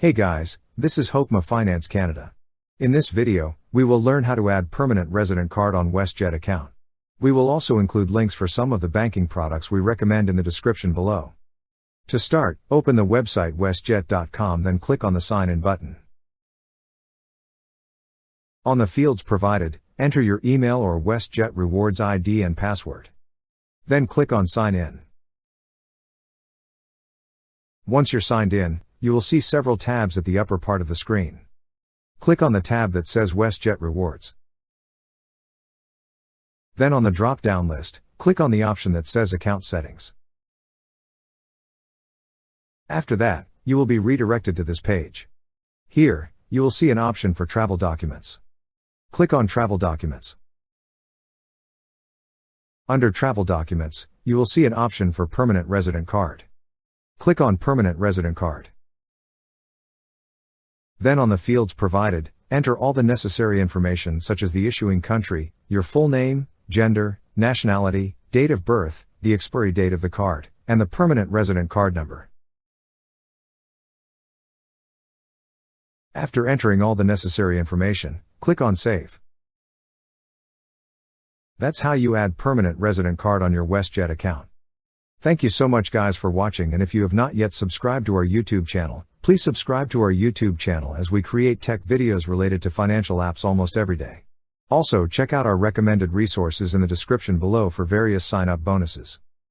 Hey guys, this is Hokma Finance Canada. In this video, we will learn how to add permanent resident card on WestJet account. We will also include links for some of the banking products we recommend in the description below. To start, open the website westjet.com, then click on the Sign In button. On the fields provided, enter your email or WestJet Rewards ID and password. Then click on Sign In. Once you're signed in, you will see several tabs at the upper part of the screen. Click on the tab that says WestJet Rewards. Then on the drop-down list, click on the option that says Account Settings. After that, you will be redirected to this page. Here, you will see an option for travel documents. Click on Travel Documents. Under Travel Documents, you will see an option for Permanent Resident Card. Click on Permanent Resident Card. Then on the fields provided, enter all the necessary information such as the issuing country, your full name, gender, nationality, date of birth, the expiry date of the card, and the permanent resident card number. After entering all the necessary information, click on Save. That's how you add permanent resident card on your WestJet account. Thank you so much guys for watching, and if you have not yet subscribed to our YouTube channel, please subscribe to our YouTube channel as we create tech videos related to financial apps almost every day. Also check out our recommended resources in the description below for various sign-up bonuses.